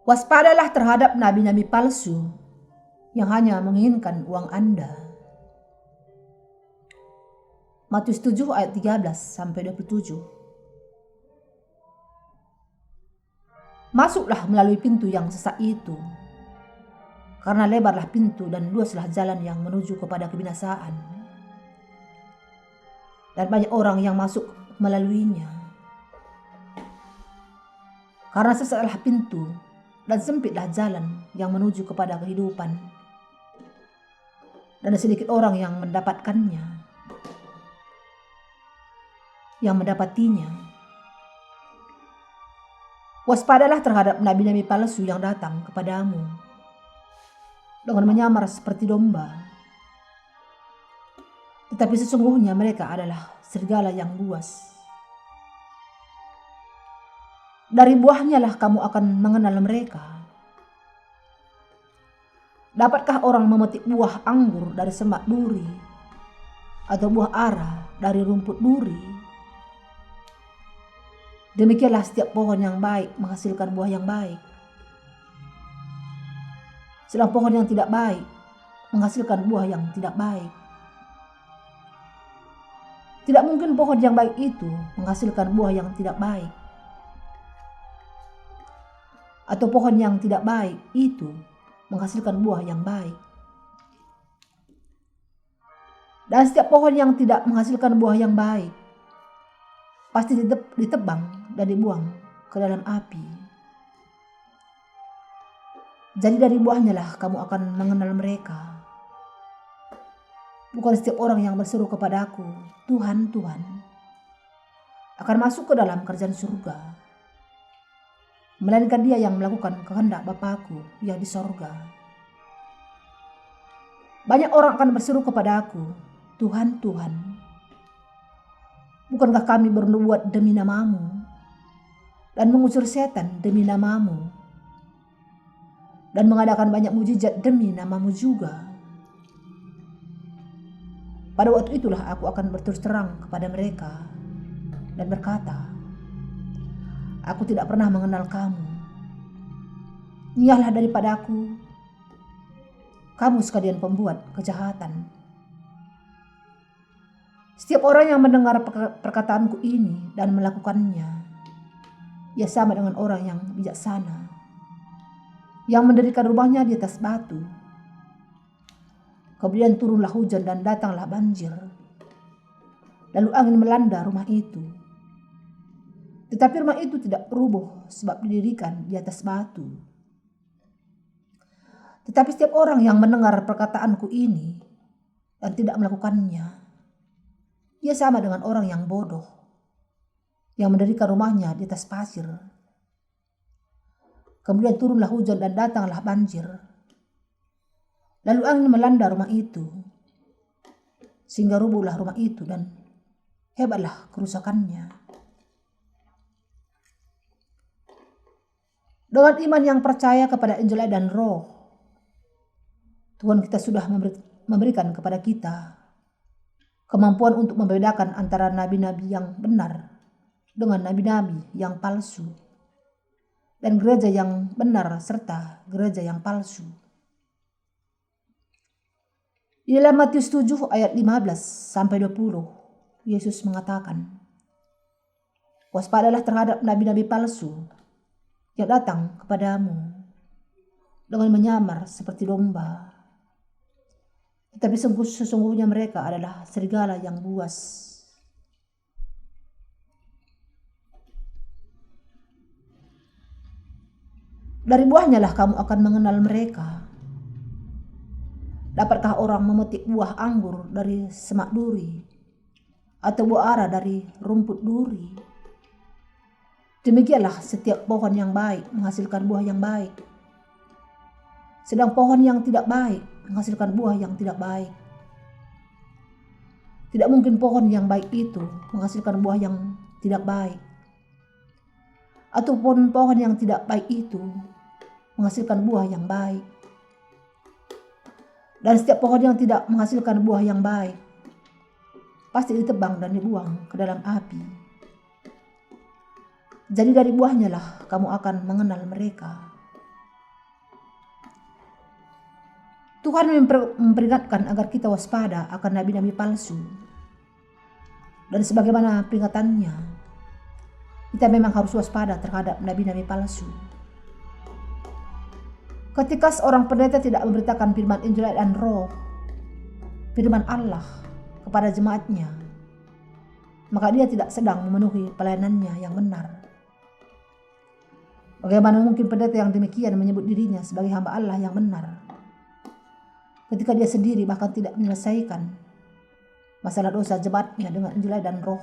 Waspadalah terhadap nabi-nabi palsu yang hanya menginginkan uang Anda. Matius 7 ayat 13-27. Masuklah melalui pintu yang sesak itu, karena lebarlah pintu dan luaslah jalan yang menuju kepada kebinasaan, dan banyak orang yang masuk melaluinya. Karena sesaklah pintu dan sempitlah jalan yang menuju kepada kehidupan, dan sedikit orang yang mendapatinya. Waspadalah terhadap nabi-nabi palsu yang datang kepadamu dengan menyamar seperti domba, tetapi sesungguhnya mereka adalah serigala yang buas. Dari buahnya lah kamu akan mengenal mereka. Dapatkah orang memetik buah anggur dari semak duri, atau buah ara dari rumput duri? Demikianlah setiap pohon yang baik menghasilkan buah yang baik, sedang pohon yang tidak baik menghasilkan buah yang tidak baik. Tidak mungkin pohon yang baik itu menghasilkan buah yang tidak baik, atau pohon yang tidak baik itu menghasilkan buah yang baik. Dan setiap pohon yang tidak menghasilkan buah yang baik pasti ditebang dan dibuang ke dalam api. Jadi dari buahnya lah kamu akan mengenal mereka. Bukan setiap orang yang berseru kepadaku, Tuhan, Tuhan, akan masuk ke dalam kerajaan surga, melainkan dia yang melakukan kehendak Bapa-Ku yang di sorga. Banyak orang akan berseru kepadaku, Tuhan, Tuhan, bukankah kami bernubuat demi nama-Mu dan mengusir setan demi nama-Mu dan mengadakan banyak mujizat demi nama-Mu juga? Pada waktu itulah aku akan berterus terang kepada mereka dan berkata, aku tidak pernah mengenal kamu. Nyahlah daripada aku, kamu sekalian pembuat kejahatan. Setiap orang yang mendengar perkataanku ini dan melakukannya, ia sama dengan orang yang bijaksana, yang mendirikan rumahnya di atas batu. Kemudian turunlah hujan dan datanglah banjir, lalu angin melanda rumah itu. Tetapi rumah itu tidak rubuh sebab didirikan di atas batu. Tetapi setiap orang yang mendengar perkataanku ini dan tidak melakukannya, ia sama dengan orang yang bodoh, yang mendirikan rumahnya di atas pasir. Kemudian turunlah hujan dan datanglah banjir, lalu angin melanda rumah itu, sehingga rubuhlah rumah itu dan hebatlah kerusakannya. Dengan iman yang percaya kepada Injil dan Roh, Tuhan kita sudah memberikan kepada kita kemampuan untuk membedakan antara nabi-nabi yang benar dengan nabi-nabi yang palsu, dan gereja yang benar serta gereja yang palsu. Di dalam Matius 7 ayat 15-20, Yesus mengatakan, waspadalah terhadap nabi-nabi palsu yang datang kepadamu dengan menyamar seperti domba, tetapi sesungguhnya mereka adalah serigala yang buas. Dari buahnya lah kamu akan mengenal mereka. Dapatkah orang memetik buah anggur dari semak duri, atau buah ara dari rumput duri? Demikianlah setiap pohon yang baik menghasilkan buah yang baik, sedang pohon yang tidak baik menghasilkan buah yang tidak baik. Tidak mungkin pohon yang baik itu menghasilkan buah yang tidak baik, ataupun pohon yang tidak baik itu menghasilkan buah yang baik. Dan setiap pohon yang tidak menghasilkan buah yang baik pasti ditebang dan dibuang ke dalam api. Jadi dari buahnya lah kamu akan mengenal mereka. Tuhan memperingatkan agar kita waspada akan nabi-nabi palsu. Dan sebagaimana peringatannya, kita memang harus waspada terhadap nabi-nabi palsu. Ketika seorang pendeta tidak memberitakan firman Injil dan Roh, firman Allah kepada jemaatnya, maka dia tidak sedang memenuhi pelayanannya yang benar. Bagaimana mungkin pendeta yang demikian menyebut dirinya sebagai hamba Allah yang benar, ketika dia sendiri bahkan tidak menyelesaikan masalah dosa jemaatnya dengan Injil dan Roh,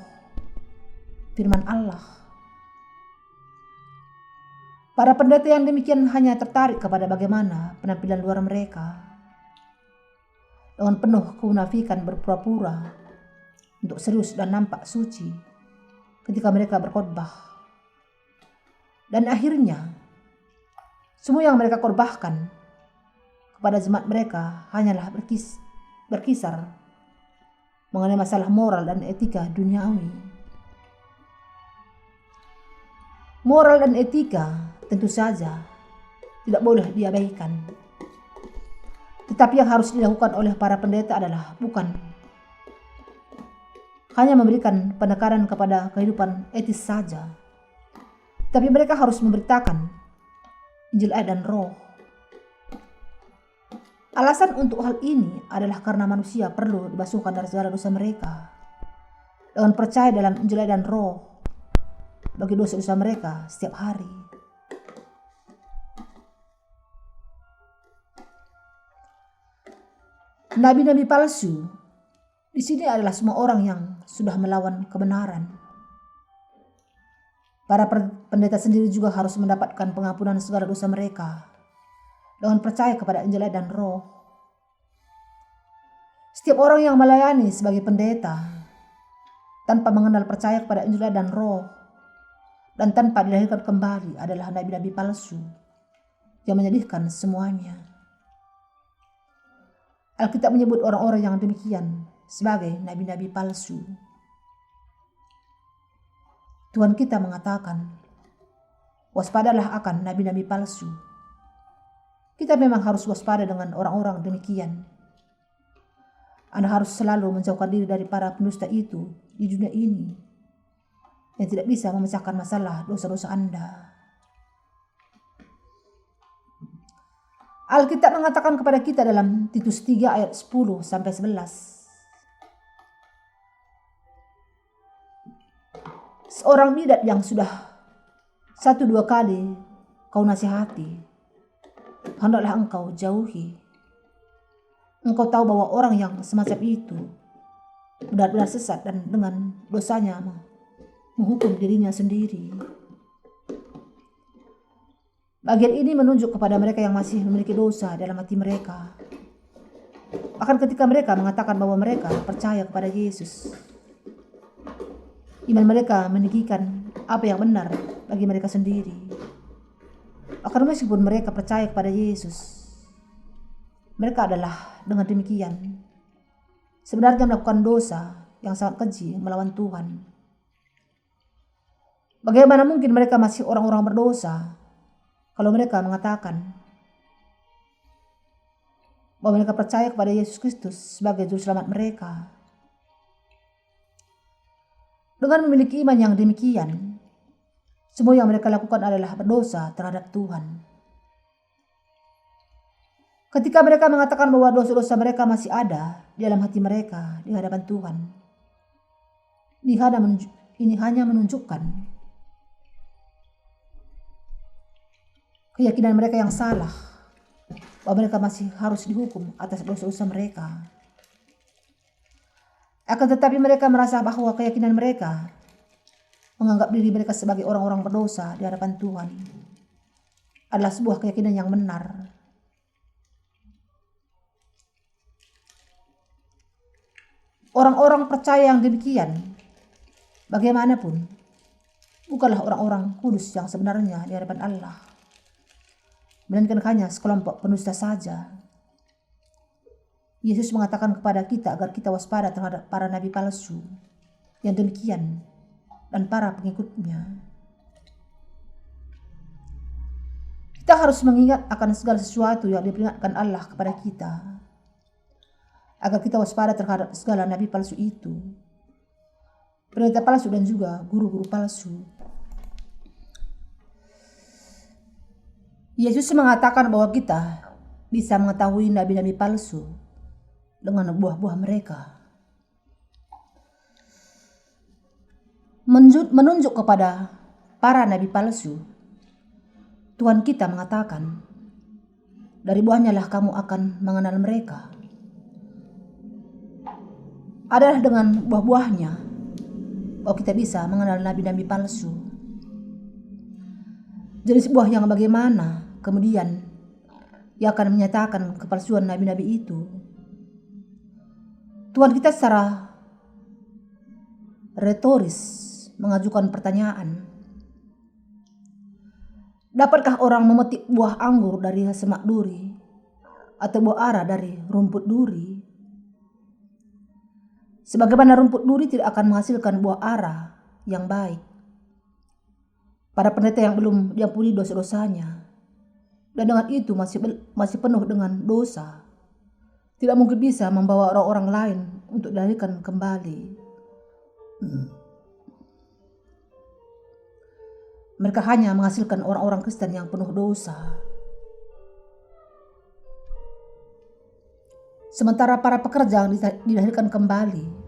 firman Allah. Para pendeta yang demikian hanya tertarik kepada bagaimana penampilan luar mereka, dengan penuh kemunafikan berpura-pura untuk serius dan nampak suci ketika mereka berkhotbah. Dan akhirnya, semua yang mereka korbankan kepada jemaat mereka hanyalah berkisar mengenai masalah moral dan etika duniawi. Moral dan etika tentu saja tidak boleh diabaikan. Tetapi yang harus dilakukan oleh para pendeta adalah bukan hanya memberikan penekanan kepada kehidupan etis saja, tapi mereka harus memberitakan Injil dan Roh. Alasan untuk hal ini adalah karena manusia perlu dibasuhkan dari segala dosa mereka dengan percaya dalam Injil dan Roh bagi dosa-dosa mereka setiap hari. Nabi-nabi palsu di sini adalah semua orang yang sudah melawan kebenaran. Para pendeta sendiri juga harus mendapatkan pengampunan segala dosa mereka dengan percaya kepada Injil dan Roh. Setiap orang yang melayani sebagai pendeta tanpa mengenal percaya kepada Injil dan Roh dan tanpa dilahirkan kembali adalah nabi-nabi palsu yang menyedihkan semuanya. Alkitab menyebut orang-orang yang demikian sebagai nabi-nabi palsu. Tuhan kita mengatakan, waspadalah akan nabi-nabi palsu. Kita memang harus waspada dengan orang-orang demikian. Anda harus selalu menjauhkan diri dari para pendusta itu di dunia ini yang tidak bisa memecahkan masalah dosa-dosa Anda. Alkitab mengatakan kepada kita dalam Titus 3 ayat 10-11. Seorang bidat yang sudah 1-2 kali kau nasihati, hendaklah engkau jauhi. Engkau tahu bahwa orang yang semacam itu benar-benar sesat dan dengan dosanya menghukum dirinya sendiri. Bagian ini menunjuk kepada mereka yang masih memiliki dosa dalam hati mereka. Bahkan ketika mereka mengatakan bahwa mereka percaya kepada Yesus, iman mereka meninggikan apa yang benar bagi mereka sendiri. Bahkan meskipun mereka percaya kepada Yesus, mereka adalah dengan demikian sebenarnya melakukan dosa yang sangat keji melawan Tuhan. Bagaimana mungkin mereka masih orang-orang berdosa kalau mereka mengatakan bahwa mereka percaya kepada Yesus Kristus sebagai juru selamat mereka? Dengan memiliki iman yang demikian, semua yang mereka lakukan adalah berdosa terhadap Tuhan. Ketika mereka mengatakan bahwa dosa-dosa mereka masih ada di dalam hati mereka di hadapan Tuhan, ini hanya menunjukkan keyakinan mereka yang salah bahwa mereka masih harus dihukum atas dosa-dosa mereka. Akan tetapi mereka merasa bahwa keyakinan mereka menganggap diri mereka sebagai orang-orang berdosa di hadapan Tuhan adalah sebuah keyakinan yang benar. Orang-orang percaya yang demikian, bagaimanapun, bukanlah orang-orang kudus yang sebenarnya di hadapan Allah, melainkan hanya sekelompok pendusta saja. Yesus mengatakan kepada kita agar kita waspada terhadap para nabi palsu yang demikian dan para pengikutnya. Kita harus mengingat akan segala sesuatu yang diperingatkan Allah kepada kita. agar kita waspada terhadap segala nabi palsu itu, pendeta palsu dan juga guru-guru palsu. Yesus mengatakan bahwa kita bisa mengetahui nabi-nabi palsu dengan buah-buah mereka. Menunjuk kepada para nabi palsu, Tuhan kita mengatakan, dari buahnya lah kamu akan mengenal mereka. Adalah dengan buah-buahnya bahwa kita bisa mengenal nabi-nabi palsu. Jenis buah yang bagaimana kemudian ia akan menyatakan kepalsuan nabi-nabi itu. Tuhan kita secara retoris mengajukan pertanyaan, dapatkah orang memetik buah anggur dari semak duri atau buah ara dari rumput duri? Sebagaimana rumput duri tidak akan menghasilkan buah ara yang baik. Para pendeta yang belum diampuni dosa-dosanya dan dengan itu masih penuh dengan dosa, tidak mungkin bisa membawa orang-orang lain untuk dilahirkan kembali. Mereka hanya menghasilkan orang-orang Kristen yang penuh dosa. Sementara para pekerja yang dilahirkan kembali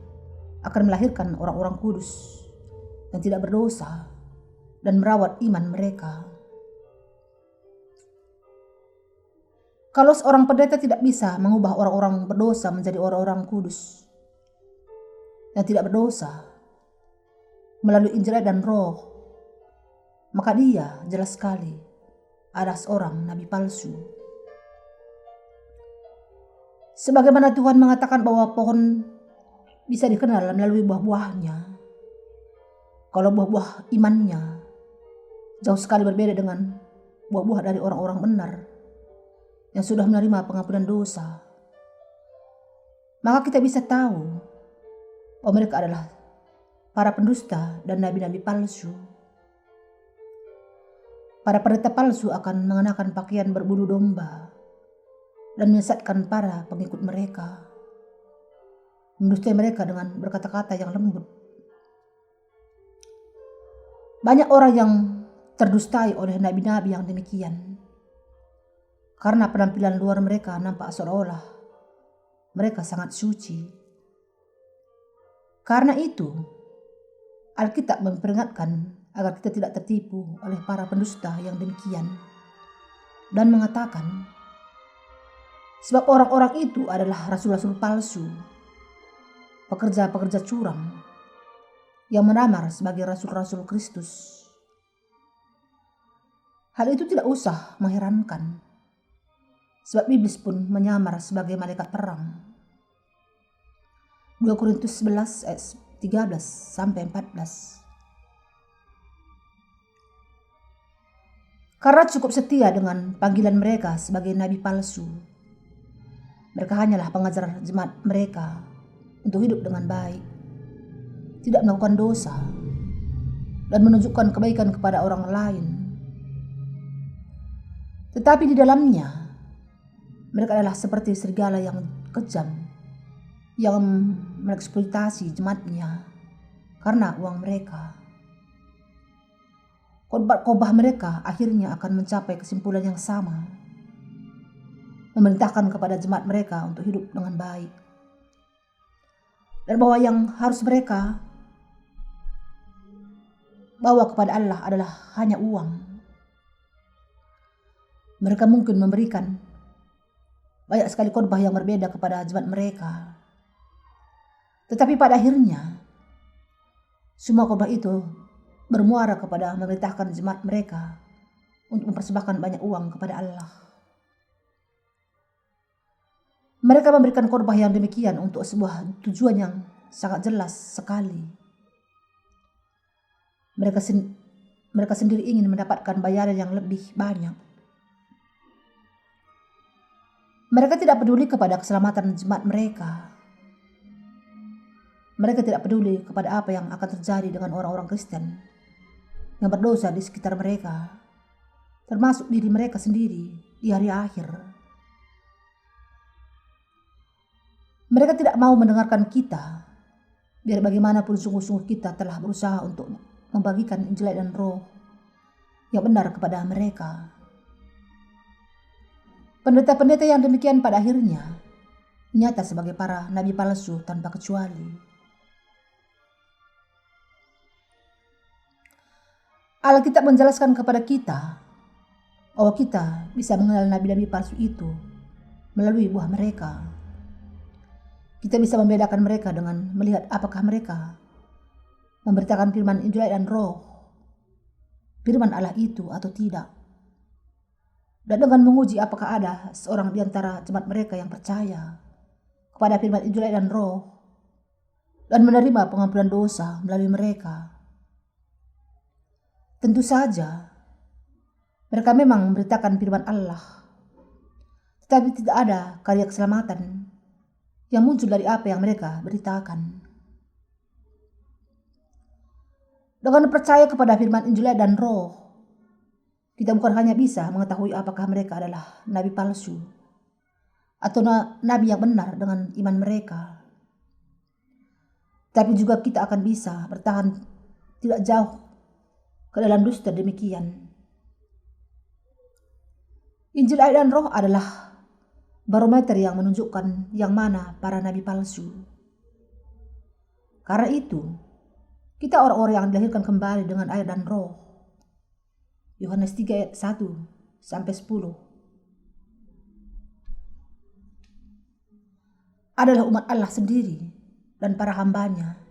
akan melahirkan orang-orang kudus yang tidak berdosa dan merawat iman mereka. Kalau seorang pendeta tidak bisa mengubah orang-orang berdosa menjadi orang-orang kudus yang tidak berdosa melalui Injil dan Roh, maka dia jelas sekali ada seorang nabi palsu. Sebagaimana Tuhan mengatakan bahwa pohon bisa dikenal melalui buah-buahnya. Kalau buah-buah imannya jauh sekali berbeda dengan buah-buah dari orang-orang benar yang sudah menerima pengampunan dosa, maka kita bisa tahu bahwa mereka adalah para pendusta dan nabi-nabi palsu. Para pendeta palsu akan mengenakan pakaian berbulu domba dan menyesatkan para pengikut mereka, mendustai mereka dengan berkata-kata yang lembut. Banyak orang yang terdustai oleh nabi-nabi yang demikian karena penampilan luar mereka nampak seolah-olah mereka sangat suci. Karena itu, Alkitab memperingatkan agar kita tidak tertipu oleh para pendusta yang demikian dan mengatakan, sebab orang-orang itu adalah rasul-rasul palsu, pekerja-pekerja curang yang menamar sebagai rasul-rasul Kristus. Hal itu tidak usah mengherankan, sebab iblis pun menyamar sebagai malaikat perang. 2 Korintus 11 ayat 13 sampai 14. Karena cukup setia dengan panggilan mereka sebagai nabi palsu, mereka hanyalah pengajar jemaat mereka untuk hidup dengan baik, tidak melakukan dosa, dan menunjukkan kebaikan kepada orang lain. Tetapi di dalamnya, mereka adalah seperti serigala yang kejam, yang mengeksploitasi jemaatnya karena uang mereka. Khotbah mereka akhirnya akan mencapai kesimpulan yang sama, memerintahkan kepada jemaat mereka untuk hidup dengan baik, dan bahwa yang harus mereka bawa kepada Allah adalah hanya uang. Mereka mungkin memberikan banyak sekali khotbah yang berbeda kepada jemaat mereka, tetapi pada akhirnya semua khotbah itu bermuara kepada memerintahkan jemaat mereka untuk mempersembahkan banyak uang kepada Allah. Mereka memberikan khotbah yang demikian untuk sebuah tujuan yang sangat jelas sekali. Mereka sendiri ingin mendapatkan bayaran yang lebih banyak. Mereka tidak peduli kepada keselamatan jemaat mereka. Mereka tidak peduli kepada apa yang akan terjadi dengan orang-orang Kristen yang berdosa di sekitar mereka, termasuk diri mereka sendiri di hari akhir. Mereka tidak mau mendengarkan kita, biar bagaimanapun sungguh-sungguh kita telah berusaha untuk membagikan Injil dan Roh yang benar kepada mereka. Pendeta-pendeta yang demikian pada akhirnya nyata sebagai para nabi palsu tanpa kecuali. Alkitab menjelaskan kepada kita bahwa kita bisa mengenal nabi-nabi palsu itu melalui buah mereka. Kita bisa membedakan mereka dengan melihat apakah mereka memberitakan firman Injil dan Roh, firman Allah itu atau tidak. Dan dengan menguji apakah ada seorang di antara jemaat mereka yang percaya kepada firman Injil dan Roh dan menerima pengampunan dosa melalui mereka. Tentu saja mereka memang memberitakan firman Allah, tetapi tidak ada karya keselamatan yang muncul dari apa yang mereka beritakan. Dengan percaya kepada firman Injil dan Roh, kita bukan hanya bisa mengetahui apakah mereka adalah nabi palsu atau nabi yang benar dengan iman mereka, tapi juga kita akan bisa bertahan tidak jauh ke dalam dusta demikian. Injil dan Roh adalah barometer yang menunjukkan yang mana para nabi palsu. Karena itu, kita orang-orang yang dilahirkan kembali dengan air dan Roh. Yohanes 3 ayat 1 sampai 10. Adalah umat Allah sendiri dan para hambanya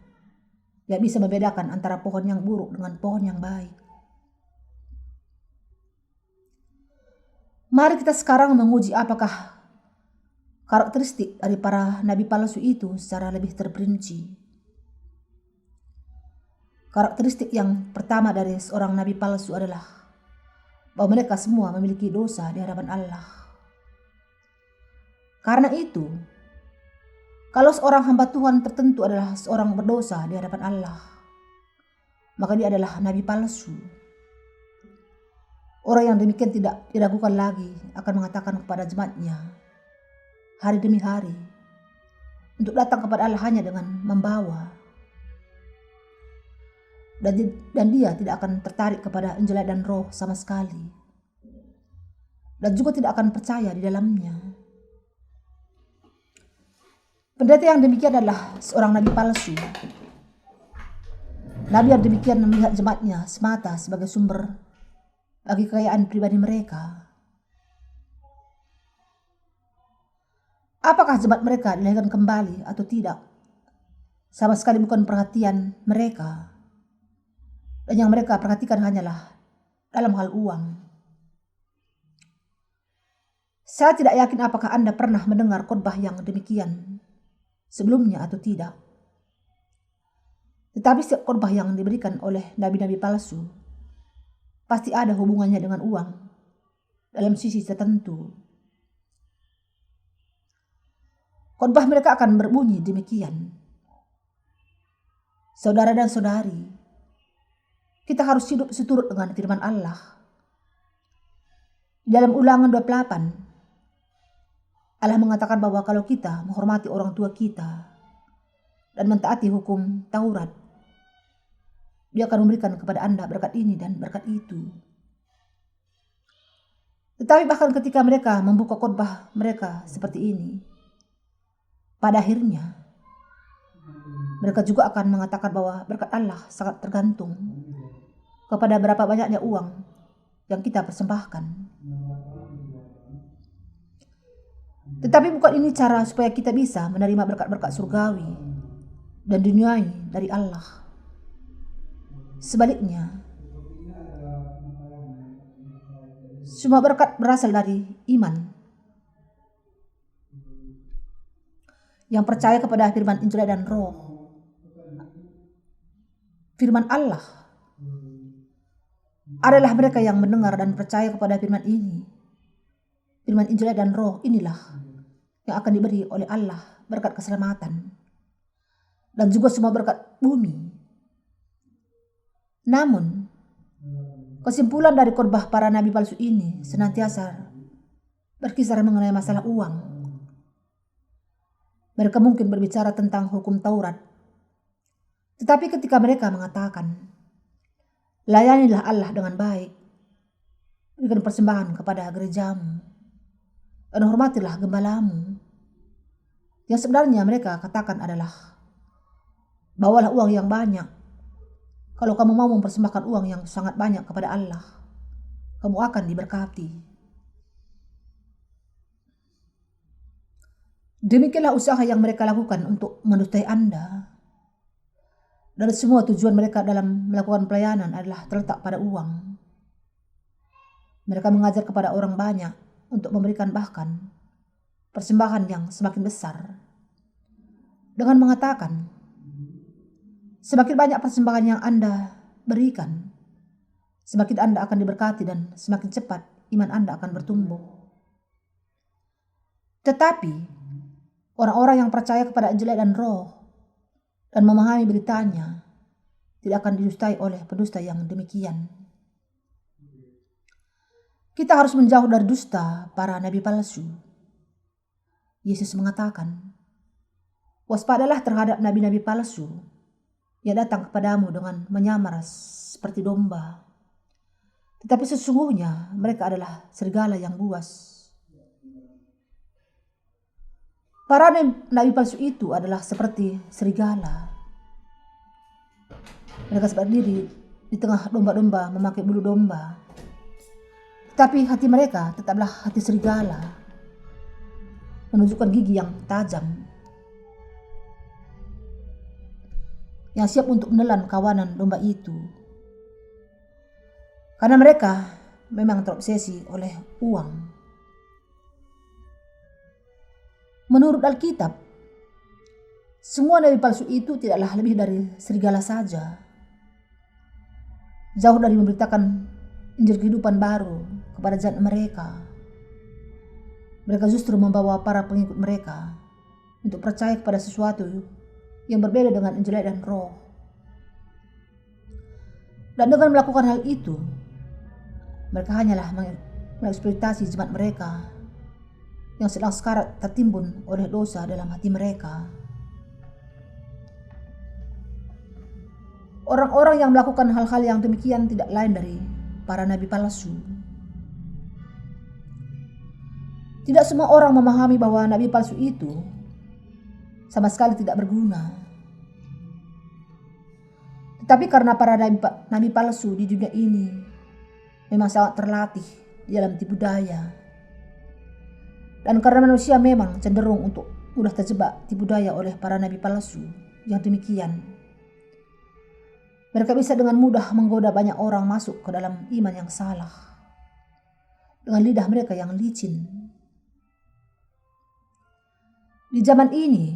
yang bisa membedakan antara pohon yang buruk dengan pohon yang baik. Mari kita sekarang menguji apakah karakteristik dari para nabi palsu itu secara lebih terperinci. Karakteristik yang pertama dari seorang nabi palsu adalah bahwa mereka semua memiliki dosa di hadapan Allah. Karena itu, kalau seorang hamba Tuhan tertentu adalah seorang berdosa di hadapan Allah, maka dia adalah nabi palsu. Orang yang demikian tidak diragukan lagi akan mengatakan kepada jemaatnya hari demi hari untuk datang kepada Allah hanya dengan membawa, dan dia tidak akan tertarik kepada Injil dan Roh sama sekali, dan juga tidak akan percaya di dalamnya. Pendeta yang demikian adalah seorang nabi palsu. Nabi yang demikian melihat jemaatnya semata sebagai sumber bagi kekayaan pribadi mereka. Apakah jemaat mereka dilahirkan kembali atau tidak, sama sekali bukan perhatian mereka. Dan yang mereka perhatikan hanyalah dalam hal uang. Saya tidak yakin apakah Anda pernah mendengar khotbah yang demikian sebelumnya atau tidak. Tetapi setiap khotbah yang diberikan oleh nabi-nabi palsu pasti ada hubungannya dengan uang dalam sisi tertentu. Khotbah mereka akan berbunyi demikian. Saudara dan saudari, kita harus hidup seturut dengan firman Allah. Di dalam Ulangan 28, Allah mengatakan bahwa kalau kita menghormati orang tua kita dan mentaati hukum Taurat, Dia akan memberikan kepada Anda berkat ini dan berkat itu. Tetapi bahkan ketika mereka membuka khotbah mereka seperti ini, pada akhirnya mereka juga akan mengatakan bahwa berkat Allah sangat tergantung kepada berapa banyaknya uang yang kita persembahkan. Tetapi bukan ini cara supaya kita bisa menerima berkat-berkat surgawi dan duniawi dari Allah. Sebaliknya, semua berkat berasal dari iman yang percaya kepada firman Injil dan Roh. Firman Allah adalah mereka yang mendengar dan percaya kepada firman ini. Firman Injil dan Roh inilah yang akan diberi oleh Allah berkat keselamatan dan juga semua berkat bumi. Namun, kesimpulan dari khotbah para nabi palsu ini senantiasa berkisar mengenai masalah uang. Mereka mungkin berbicara tentang hukum Taurat. Tetapi ketika mereka mengatakan, layanilah Allah dengan baik, berikan persembahan kepada gerejamu, dan hormatilah gembalamu, yang sebenarnya mereka katakan adalah, bawalah uang yang banyak. Kalau kamu mau mempersembahkan uang yang sangat banyak kepada Allah, kamu akan diberkati. Demikianlah usaha yang mereka lakukan untuk mendustai Anda. Dan semua tujuan mereka dalam melakukan pelayanan adalah terletak pada uang. Mereka mengajar kepada orang banyak untuk memberikan bahkan persembahan yang semakin besar. Dengan mengatakan, semakin banyak persembahan yang Anda berikan, semakin Anda akan diberkati dan semakin cepat iman Anda akan bertumbuh. Tetapi, orang-orang yang percaya kepada Injil dan Roh dan memahami beritanya tidak akan didustai oleh pendusta yang demikian. Kita harus menjauh dari dusta para nabi palsu. Yesus mengatakan, waspadalah terhadap nabi-nabi palsu yang datang kepadamu dengan menyamar seperti domba, tetapi sesungguhnya mereka adalah serigala yang buas. Para nabi palsu itu adalah seperti serigala. Mereka berdiri di tengah domba-domba memakai bulu domba. Tetapi hati mereka tetaplah hati serigala, menunjukkan gigi yang tajam, yang siap untuk menelan kawanan domba itu. Karena mereka memang terobsesi oleh uang. Menurut Alkitab, semua nabi palsu itu tidaklah lebih dari serigala saja. Jauh dari memberitakan Injil kehidupan baru kepada jemaat mereka, mereka justru membawa para pengikut mereka untuk percaya kepada sesuatu yang berbeda dengan Injil dan Roh. Dan dengan melakukan hal itu, mereka hanyalah mengeksploitasi jemaat mereka yang sedang sekarat tertimbun oleh dosa dalam hati mereka. Orang-orang yang melakukan hal-hal yang demikian tidak lain dari para nabi palsu. Tidak semua orang memahami bahwa nabi palsu itu sama sekali tidak berguna. Tetapi karena para nabi palsu di dunia ini memang sangat terlatih di dalam tipu daya, dan karena manusia memang cenderung untuk mudah terjebak tipu daya oleh para nabi palsu yang demikian, mereka bisa dengan mudah menggoda banyak orang masuk ke dalam iman yang salah dengan lidah mereka yang licin. Di zaman ini,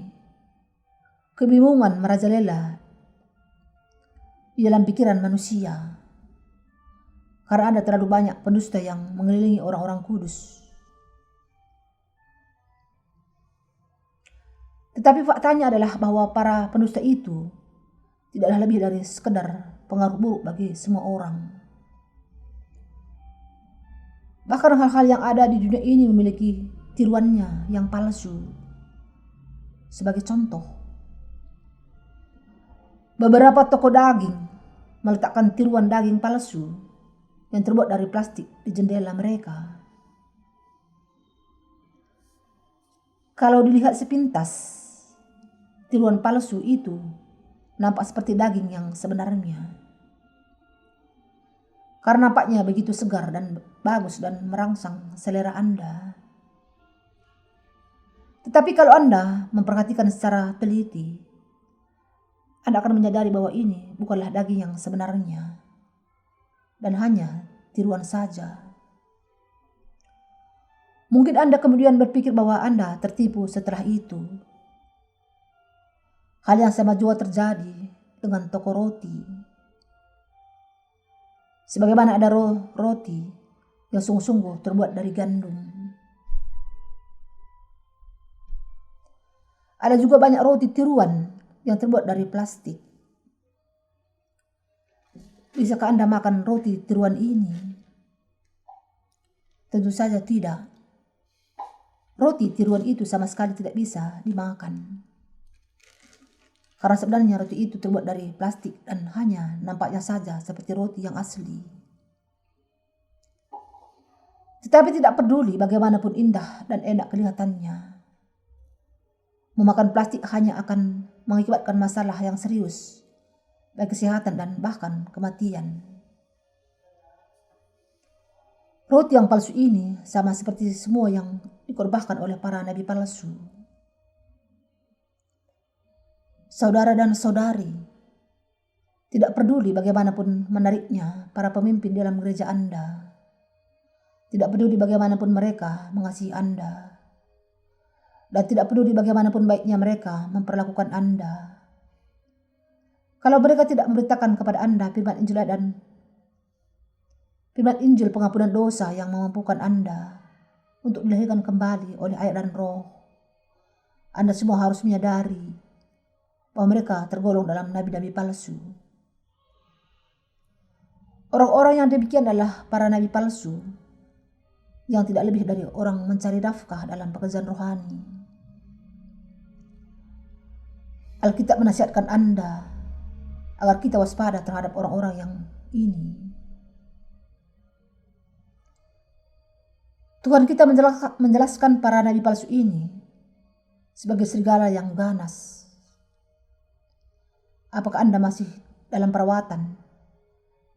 kebingungan merajalela di dalam pikiran manusia karena ada terlalu banyak pendusta yang mengelilingi orang-orang kudus. Tetapi faktanya adalah bahwa para pendusta itu tidaklah lebih dari sekedar pengaruh buruk bagi semua orang. Bahkan hal-hal yang ada di dunia ini memiliki tiruannya yang palsu. Sebagai contoh, beberapa toko daging meletakkan tiruan daging palsu yang terbuat dari plastik di jendela mereka. Kalau dilihat sepintas, tiruan palsu itu nampak seperti daging yang sebenarnya. Karena nampaknya begitu segar dan bagus dan merangsang selera Anda. Tetapi kalau Anda memperhatikan secara teliti, Anda akan menyadari bahwa ini bukanlah daging yang sebenarnya dan hanya tiruan saja. Mungkin Anda kemudian berpikir bahwa Anda tertipu setelah itu. Hal yang sama juga terjadi dengan toko roti. Sebagaimana ada roti yang sungguh-sungguh terbuat dari gandum. Ada juga banyak roti tiruan yang terbuat dari plastik. Bisakah Anda makan roti tiruan ini? Tentu saja tidak. roti tiruan itu sama sekali tidak bisa dimakan. Karena sebenarnya roti itu terbuat dari plastik dan hanya nampaknya saja seperti roti yang asli. Tetapi tidak peduli bagaimanapun indah dan enak kelihatannya, memakan plastik hanya akan mengakibatkan masalah yang serius bagi kesehatan dan bahkan kematian. Roti yang palsu ini sama seperti semua yang dikorbankan oleh para nabi palsu. Saudara dan saudari, tidak peduli bagaimanapun menariknya para pemimpin dalam gereja Anda, tidak peduli bagaimanapun mereka mengasihi Anda, dan tidak peduli bagaimanapun baiknya mereka memperlakukan Anda. Kalau mereka tidak memberitakan kepada Anda firman Injil pengampunan dosa yang memampukan Anda untuk dilahirkan kembali oleh air dan roh, Anda semua harus menyadari bahwa mereka tergolong dalam nabi-nabi palsu. Orang-orang yang demikian adalah para nabi palsu yang tidak lebih dari orang mencari nafkah dalam pekerjaan rohani. Alkitab menasihatkan Anda agar kita waspada terhadap orang-orang yang ini. Tuhan kita menjelaskan para nabi palsu ini sebagai serigala yang ganas. Apakah Anda masih dalam perawatan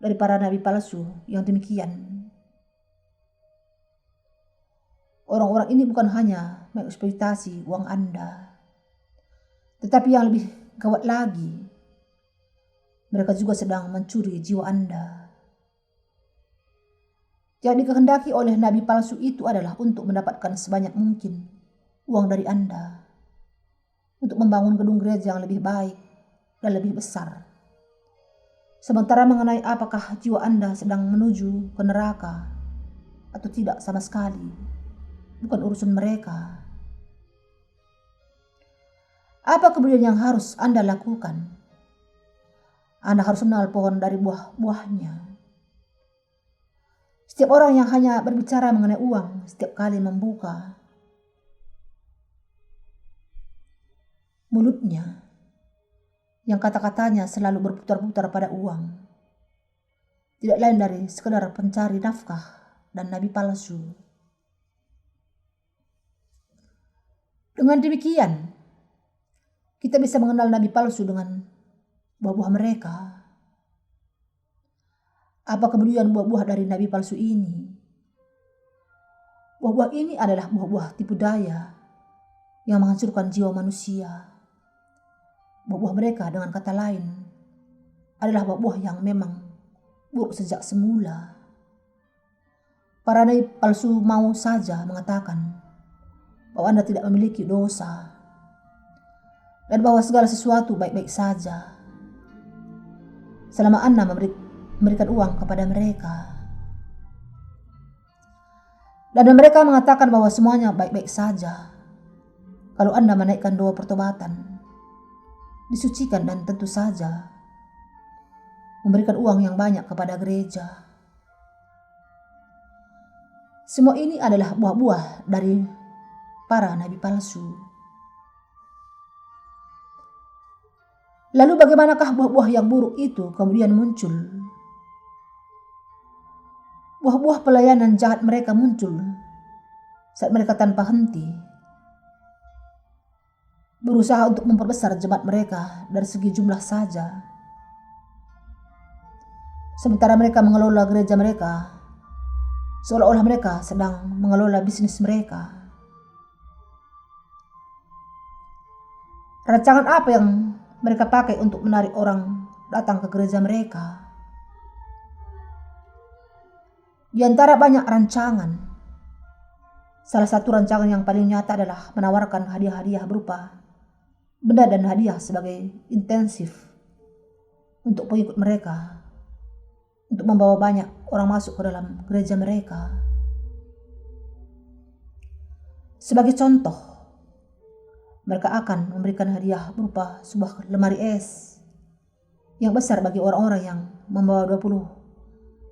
dari para nabi palsu yang demikian? Orang-orang ini bukan hanya mengeksploitasi uang Anda, tetapi yang lebih gawat lagi, mereka juga sedang mencuri jiwa Anda. Yang dikehendaki oleh nabi palsu itu adalah untuk mendapatkan sebanyak mungkin uang dari Anda, untuk membangun gedung gereja yang lebih baik dan lebih besar. Sementara mengenai apakah jiwa Anda sedang menuju ke neraka atau tidak sama sekali, bukan urusan mereka. Apa kemudian yang harus Anda lakukan? Anda harus mengenal pohon dari buah-buahnya. Setiap orang yang hanya berbicara mengenai uang setiap kali membuka mulutnya, yang kata-katanya selalu berputar-putar pada uang, tidak lain dari sekedar pencari nafkah dan nabi palsu. Dengan demikian, kita bisa mengenal nabi palsu dengan buah-buah mereka. Apa kemudian buah-buah dari nabi palsu ini? Buah-buah ini adalah buah-buah tipu daya yang menghancurkan jiwa manusia. Buah-buah mereka dengan kata lain adalah buah-buah yang memang buruk sejak semula. Para nabi palsu mau saja mengatakan bahwa Anda tidak memiliki dosa dan bahwa segala sesuatu baik-baik saja selama Anda memberikan uang kepada mereka. Dan mereka mengatakan bahwa semuanya baik-baik saja kalau Anda menaikkan doa pertobatan, disucikan dan tentu saja memberikan uang yang banyak kepada gereja. Semua ini adalah buah-buah dari para nabi palsu. Lalu bagaimanakah buah-buah yang buruk itu kemudian muncul? Buah-buah pelayanan jahat mereka muncul saat mereka tanpa henti berusaha untuk memperbesar jemaat mereka dari segi jumlah saja, sementara mereka mengelola gereja mereka seolah-olah mereka sedang mengelola bisnis mereka. Rancangan apa yang mereka pakai untuk menarik orang datang ke gereja mereka? Di antara banyak rancangan, salah satu rancangan yang paling nyata adalah menawarkan hadiah-hadiah berupa benda dan hadiah sebagai intensif untuk pengikut mereka, untuk membawa banyak orang masuk ke dalam gereja mereka. Sebagai contoh, mereka akan memberikan hadiah berupa sebuah lemari es yang besar bagi orang-orang yang membawa 20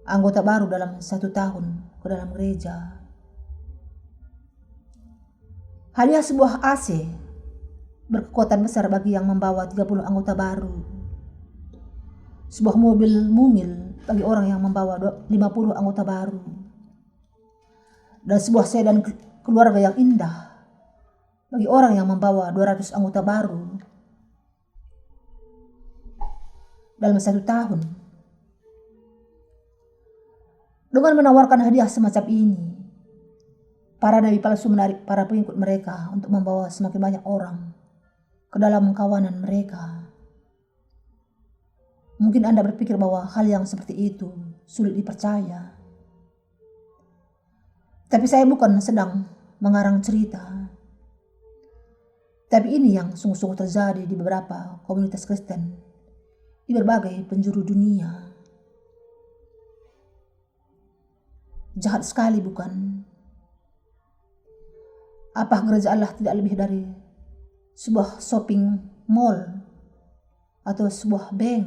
anggota baru dalam 1 tahun ke dalam gereja. Hadiah sebuah AC berkekuatan besar bagi yang membawa 30 anggota baru. Sebuah mobil mungil bagi orang yang membawa 50 anggota baru. Dan sebuah sedan keluarga yang indah bagi orang yang membawa 200 anggota baru dalam 1 tahun. Dengan menawarkan hadiah semacam ini, para nabi palsu menarik para pengikut mereka untuk membawa semakin banyak orang ke dalam kawanan mereka. Mungkin Anda berpikir bahwa hal yang seperti itu sulit dipercaya. Tapi saya bukan sedang mengarang cerita. Tapi ini yang sungguh-sungguh terjadi di beberapa komunitas Kristen di berbagai penjuru dunia. Jahat sekali, bukan? Apa gereja Allah tidak lebih dari sebuah shopping mall atau sebuah bank?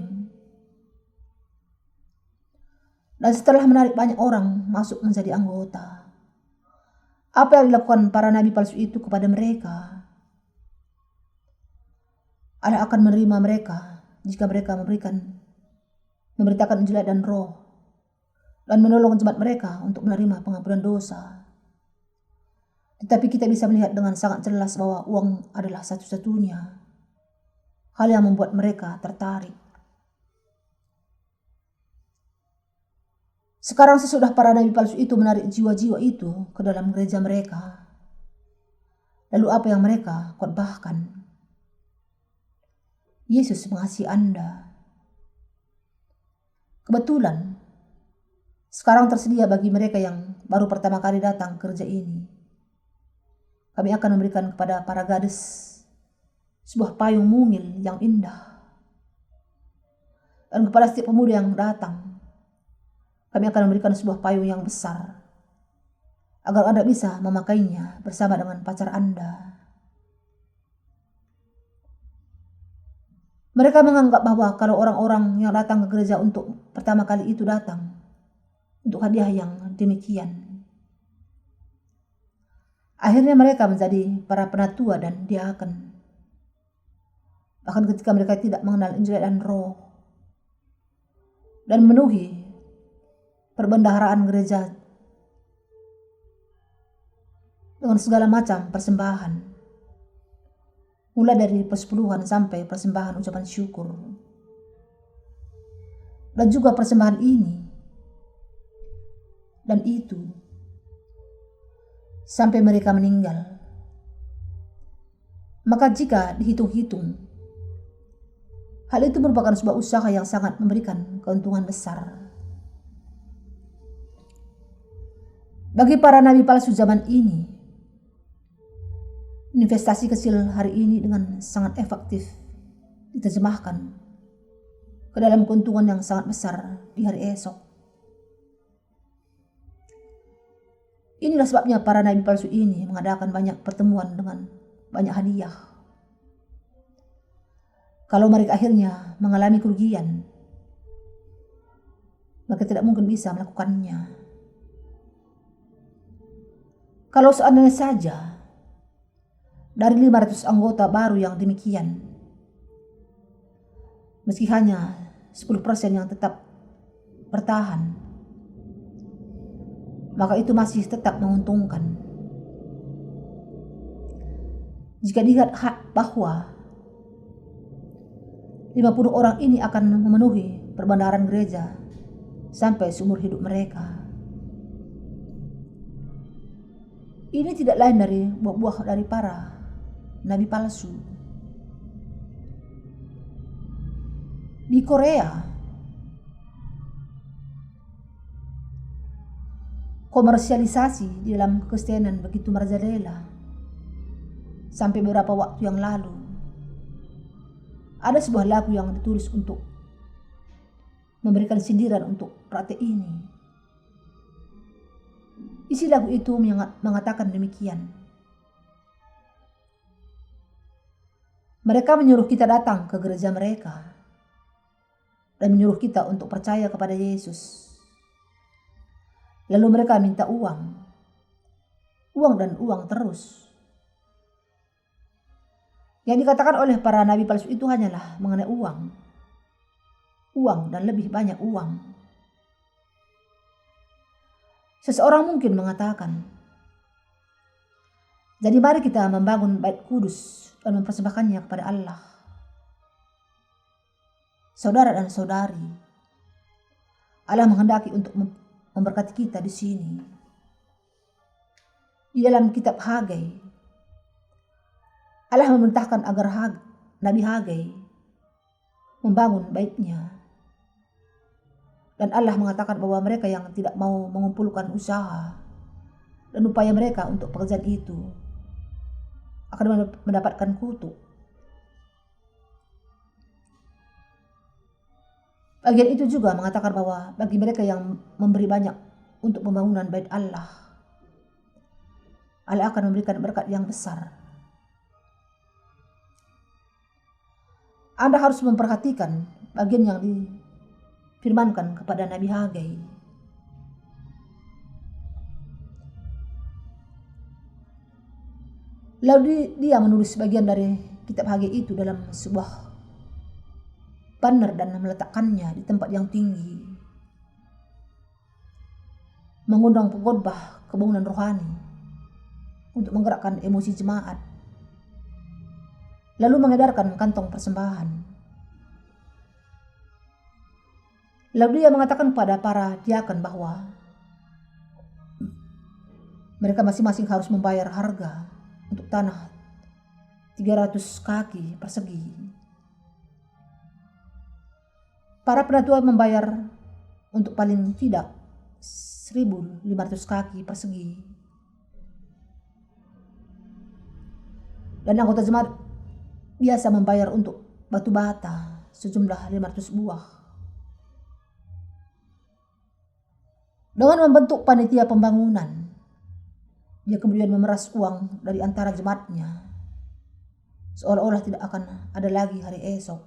Dan setelah menarik banyak orang masuk menjadi anggota, apa yang dilakukan para nabi palsu itu kepada mereka? Allah akan menerima mereka jika mereka memberitakan Injil dan Roh dan menolong jemaat mereka untuk menerima pengampunan dosa. Tetapi kita bisa melihat dengan sangat jelas bahwa uang adalah satu-satunya hal yang membuat mereka tertarik. Sekarang sesudah para nabi palsu itu menarik jiwa-jiwa itu ke dalam gereja mereka, lalu apa yang mereka khotbahkan? Yesus mengasihi Anda. Kebetulan sekarang tersedia bagi mereka yang baru pertama kali datang ke gereja ini. Kami akan memberikan kepada para gadis sebuah payung mungil yang indah. Dan kepada setiap pemuda yang datang, kami akan memberikan sebuah payung yang besar agar Anda bisa memakainya bersama dengan pacar Anda. Mereka menganggap bahwa kalau orang-orang yang datang ke gereja untuk pertama kali itu datang untuk hadiah yang demikian, akhirnya mereka menjadi para penatua dan diaken. Bahkan ketika mereka tidak mengenal Injil dan Roh dan memenuhi perbendaharaan gereja dengan segala macam persembahan, mulai dari persepuluhan sampai persembahan ucapan syukur. Dan juga persembahan ini dan itu sampai mereka meninggal. Maka jika dihitung-hitung, hal itu merupakan sebuah usaha yang sangat memberikan keuntungan besar. Bagi para nabi palsu zaman ini, investasi kecil hari ini dengan sangat efektif diterjemahkan ke dalam keuntungan yang sangat besar di hari esok. Inilah sebabnya para nabi palsu ini mengadakan banyak pertemuan dengan banyak hadiah. Kalau mereka akhirnya mengalami kerugian, maka tidak mungkin bisa melakukannya. Kalau seandainya saja dari 500 anggota baru yang demikian, meski hanya 10% yang tetap bertahan, maka itu masih tetap menguntungkan. Jika dilihat bahwa 50 orang ini akan memenuhi perbendaharaan gereja sampai seumur hidup mereka. Ini tidak lain dari buah-buah dari para nabi palsu. Di Korea, komersialisasi di dalam kekristenan begitu merajalela. Sampai beberapa waktu yang lalu, ada sebuah lagu yang ditulis untuk memberikan sindiran untuk praktek ini. Isi lagu itu mengatakan demikian. Mereka menyuruh kita datang ke gereja mereka dan menyuruh kita untuk percaya kepada Yesus. Lalu mereka minta uang dan uang terus. Yang dikatakan oleh para nabi palsu itu hanyalah mengenai uang. Uang dan lebih banyak uang. Seseorang mungkin mengatakan, jadi mari kita membangun bait kudus dan mempersembahkannya kepada Allah. Saudara dan saudari, Allah menghendaki untuk memberkati kita di sini. Di dalam kitab Hagai, Allah memerintahkan agar Nabi Hagai membangun baitnya. Dan Allah mengatakan bahwa mereka yang tidak mau mengumpulkan usaha dan upaya mereka untuk pekerjaan itu akan mendapatkan kutuk. Bagian itu juga mengatakan bahwa bagi mereka yang memberi banyak untuk pembangunan bait Allah, Allah akan memberikan berkat yang besar. Anda harus memperhatikan bagian yang difirmankan kepada Nabi Hagai. Lalu dia menulis bagian dari kitab Hagai itu dalam sebuah banner dan meletakkannya di tempat yang tinggi, mengundang pengkhotbah kebangunan rohani untuk menggerakkan emosi jemaat, lalu mengedarkan kantong persembahan. Lalu dia mengatakan kepada para diaken bahwa mereka masing-masing harus membayar harga untuk tanah 300 kaki persegi. Para penatua membayar untuk paling tidak 1.500 kaki persegi. Dan anggota jemaat biasa membayar untuk batu bata sejumlah 500 buah. Dengan membentuk panitia pembangunan, dia kemudian memeras uang dari antara jemaatnya, seolah-olah tidak akan ada lagi hari esok.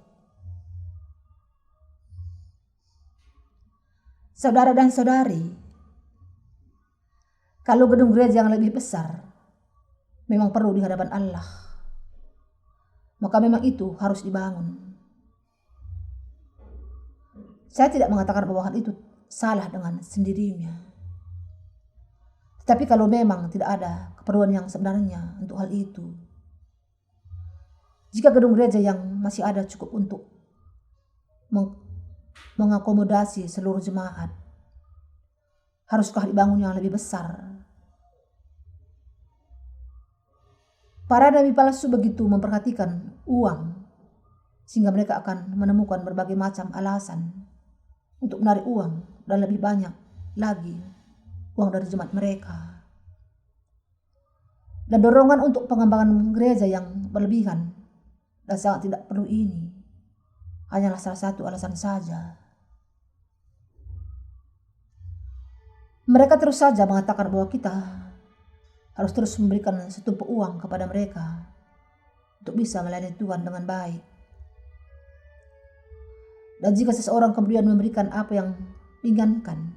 Saudara dan saudari, kalau gedung gereja yang lebih besar memang perlu di hadapan Allah, maka memang itu harus dibangun. Saya tidak mengatakan bahwa hal itu salah dengan sendirinya. Tetapi kalau memang tidak ada keperluan yang sebenarnya untuk hal itu, jika gedung gereja yang masih ada cukup untuk mengakomodasi seluruh jemaat, haruskah dibangun yang lebih besar? Para nabi palsu begitu memperhatikan uang sehingga mereka akan menemukan berbagai macam alasan untuk menarik uang dan lebih banyak lagi uang dari jemaat mereka. Dan dorongan untuk pengembangan gereja yang berlebihan dan sangat tidak perlu ini hanyalah salah satu alasan saja. Mereka terus saja mengatakan bahwa kita harus terus memberikan setumpuk uang kepada mereka untuk bisa melayani Tuhan dengan baik. Dan jika seseorang kemudian memberikan apa yang diinginkan,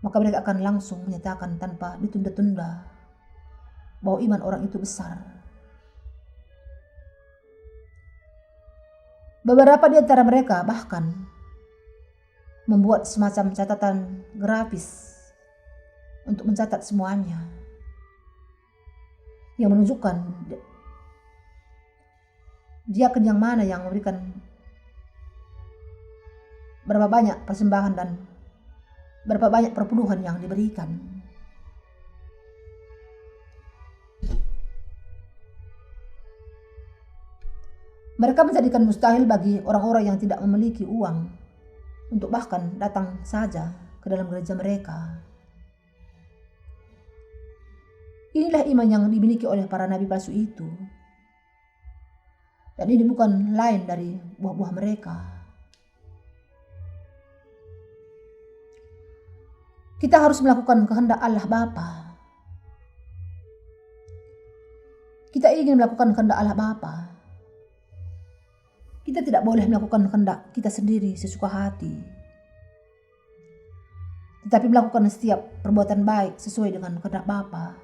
maka mereka akan langsung menyatakan tanpa ditunda-tunda bahwa iman orang itu besar. Beberapa di antara mereka bahkan membuat semacam catatan grafis untuk mencatat semuanya, yang menunjukkan diaken yang mana yang memberikan berapa banyak persembahan dan berapa banyak perpuluhan yang diberikan. Mereka menjadikan mustahil bagi orang-orang yang tidak memiliki uang untuk bahkan datang saja ke dalam gereja mereka. Inilah iman yang dimiliki oleh para nabi palsu itu. Dan ini bukan lain dari buah-buah mereka. Kita harus melakukan kehendak Allah Bapa. Kita ingin melakukan kehendak Allah Bapa. Kita tidak boleh melakukan kehendak kita sendiri sesuka hati, tetapi melakukan setiap perbuatan baik sesuai dengan kehendak Bapa.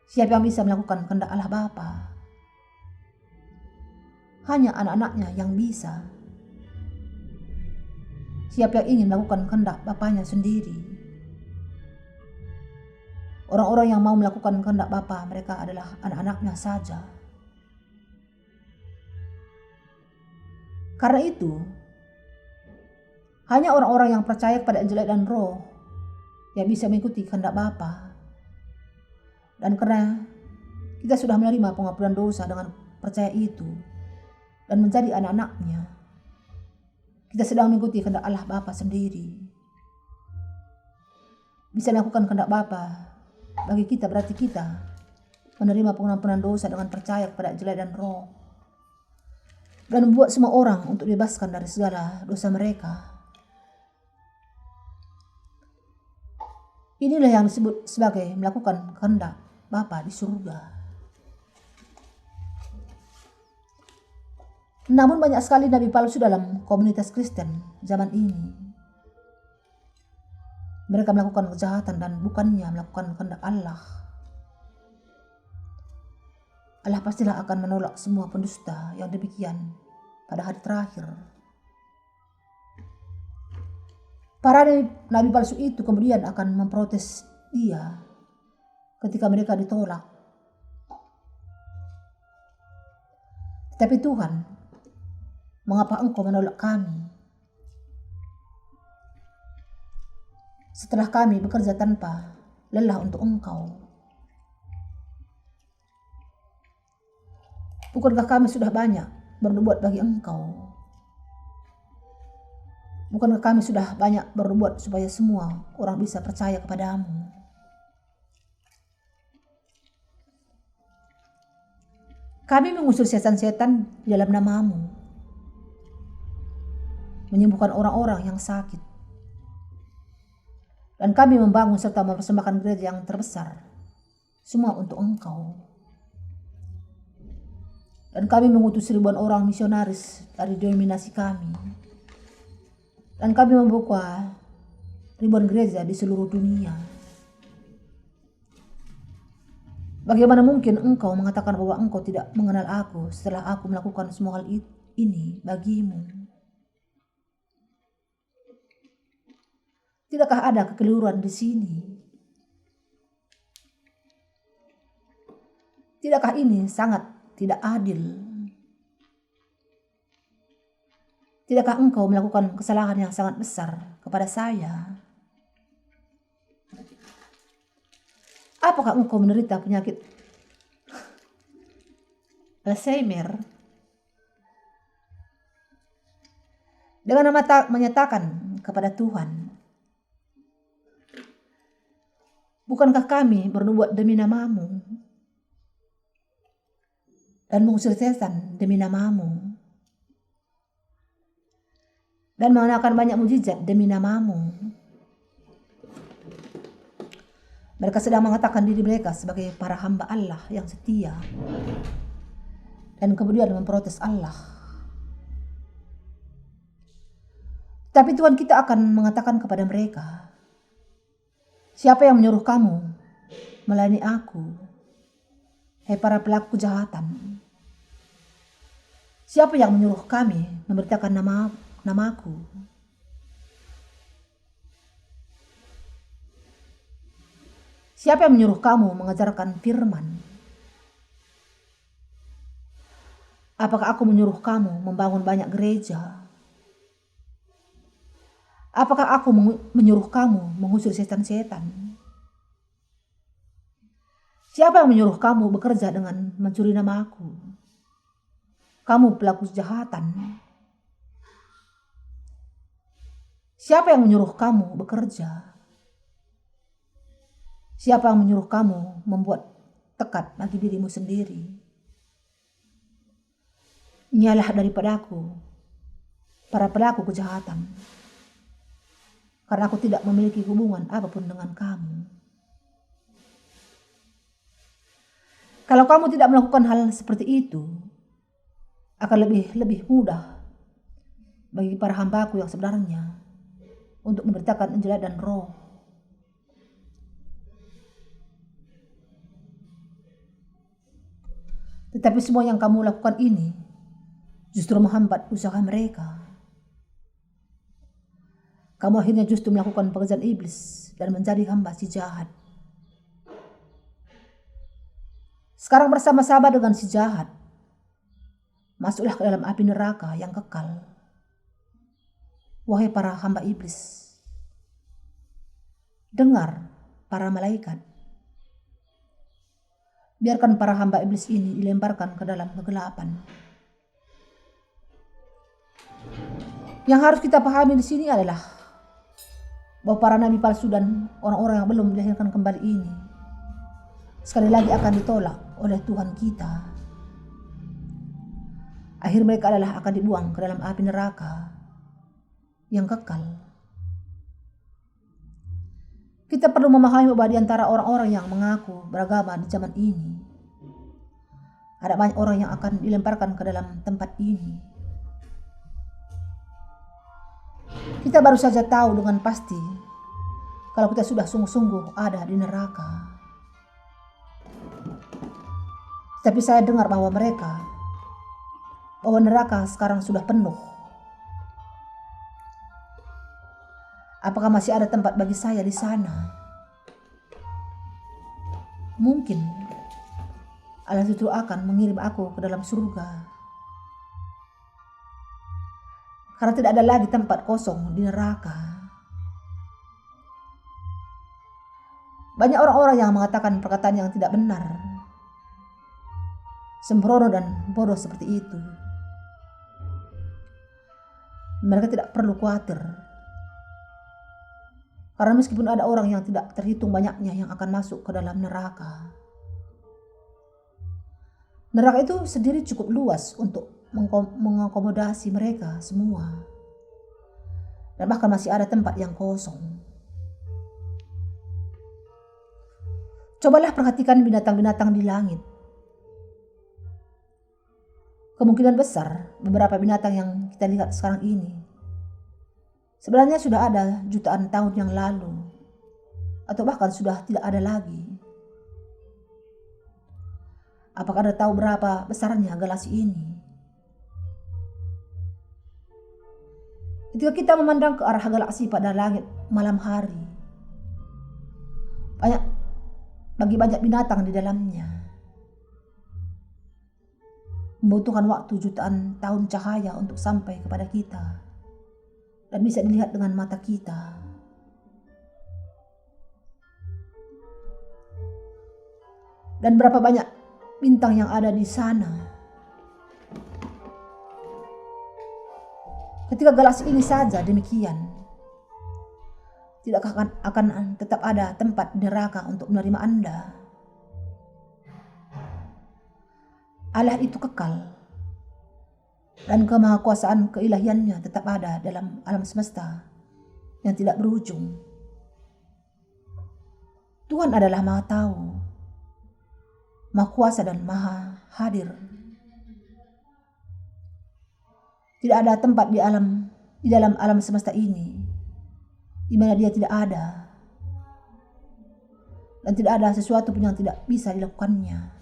Siapa yang bisa melakukan kehendak Allah Bapa? Hanya anak-anaknya yang bisa. Siapa yang ingin melakukan kehendak Bapanya sendiri? Orang-orang yang mau melakukan kehendak Bapa, mereka adalah anak-anaknya saja. Karena itu, hanya orang-orang yang percaya kepada Injil dan Roh yang bisa mengikuti kehendak Bapa. Dan karena kita sudah menerima pengampunan dosa dengan percaya itu dan menjadi anak-anaknya, kita sedang mengikuti kehendak Allah Bapa sendiri. Bisa melakukan kehendak Bapa bagi kita berarti kita menerima pengampunan dosa dengan percaya kepada Injil dan Roh, dan membuat semua orang untuk dibebaskan dari segala dosa mereka. Inilah yang disebut sebagai melakukan kehendak Bapa di surga. Namun banyak sekali nabi palsu dalam komunitas Kristen zaman ini. Mereka melakukan kejahatan dan bukannya melakukan kehendak Allah. Allah pastilah akan menolak semua pendusta yang demikian pada hari terakhir. Para nabi palsu itu kemudian akan memprotes dia ketika mereka ditolak. Tetapi Tuhan, mengapa engkau menolak kami? Setelah kami bekerja tanpa lelah untuk engkau. Bukankah kami sudah banyak berbuat bagi engkau? Bukankah kami sudah banyak berbuat supaya semua orang bisa percaya kepadamu? Kami mengusir setan-setan di dalam namamu, menyembuhkan orang-orang yang sakit. Dan kami membangun serta mempersembahkan gereja yang terbesar, semua untuk engkau. Dan kami mengutus ribuan orang misionaris dari denominasi kami. Dan kami membuka ribuan gereja di seluruh dunia. Bagaimana mungkin engkau mengatakan bahwa engkau tidak mengenal aku setelah aku melakukan semua hal ini bagimu? Tidakkah ada kekeliruan di sini? Tidakkah ini sangat tidak adil? Tidakkah engkau melakukan kesalahan yang sangat besar kepada saya? Apakah engkau menderita penyakit Alzheimer? Dengan menyatakan kepada Tuhan, bukankah kami bernubuat demi namamu dan mengusir setan demi namamu dan mengadakan banyak mujizat demi namamu? Mereka sedang mengatakan diri mereka sebagai para hamba Allah yang setia, dan kemudian memprotes Allah. Tapi Tuhan kita akan mengatakan kepada mereka, siapa yang menyuruh kamu melayani aku, hai para pelaku kejahatan? Siapa yang menyuruh kami memberitakan namaku? Siapa yang menyuruh kamu mengajarkan firman? Apakah aku menyuruh kamu membangun banyak gereja? Apakah aku menyuruh kamu mengusir setan-setan? Siapa yang menyuruh kamu bekerja dengan mencuri namaku? Kamu pelaku kejahatan. Siapa yang menyuruh kamu bekerja? Siapa yang menyuruh kamu membuat tekad bagi dirimu sendiri? Nyalah daripadaku, para pelaku kejahatan, karena aku tidak memiliki hubungan apapun dengan kamu. Kalau kamu tidak melakukan hal seperti itu, akan lebih mudah bagi para hambaku yang sebenarnya untuk memberitakan Injil dan Roh. Tetapi semua yang kamu lakukan ini justru menghambat usaha mereka. Kamu akhirnya justru melakukan pekerjaan iblis dan menjadi hamba si jahat. Sekarang bersama-sama dengan si jahat, masuklah ke dalam api neraka yang kekal. Wahai para hamba iblis, dengar para malaikat, biarkan para hamba iblis ini dilemparkan ke dalam kegelapan. Yang harus kita pahami di sini adalah bahwa para nabi palsu dan orang-orang yang belum dilahirkan kembali ini sekali lagi akan ditolak oleh Tuhan kita. Akhir mereka adalah akan dibuang ke dalam api neraka yang kekal. Kita perlu memahami bahwa di antara orang-orang yang mengaku beragama di zaman ini, ada banyak orang yang akan dilemparkan ke dalam tempat ini. Kita baru saja tahu dengan pasti kalau kita sudah sungguh-sungguh ada di neraka. Tapi saya dengar bahwa neraka sekarang sudah penuh. Apakah masih ada tempat bagi saya di sana? Mungkin Allah justru akan mengirim aku ke dalam surga. Karena tidak ada lagi tempat kosong di neraka. Banyak orang-orang yang mengatakan perkataan yang tidak benar, sembrono dan bodoh seperti itu. Mereka tidak perlu khawatir. Karena meskipun ada orang yang tidak terhitung banyaknya yang akan masuk ke dalam neraka, neraka itu sendiri cukup luas untuk mengakomodasi mereka semua. Dan bahkan masih ada tempat yang kosong. Cobalah perhatikan binatang-binatang di langit. Kemungkinan besar beberapa binatang yang kita lihat sekarang ini sebenarnya sudah ada jutaan tahun yang lalu, atau bahkan sudah tidak ada lagi. Apakah Anda tahu berapa besarnya galaksi ini? Ketika kita memandang ke arah galaksi pada langit malam hari, banyak binatang di dalamnya. Membutuhkan waktu jutaan tahun cahaya untuk sampai kepada kita dan bisa dilihat dengan mata kita. Dan berapa banyak bintang yang ada di sana. Ketika galaksi ini saja demikian, tidakkah akan tetap ada tempat di neraka untuk menerima Anda? Allah itu kekal, dan kemahakuasaan keilahiannya tetap ada dalam alam semesta yang tidak berujung. Tuhan adalah Maha Tahu, Maha Kuasa dan Maha Hadir. Tidak ada tempat di dalam alam semesta ini di mana Dia tidak ada, dan tidak ada sesuatu pun yang tidak bisa dilakukannya.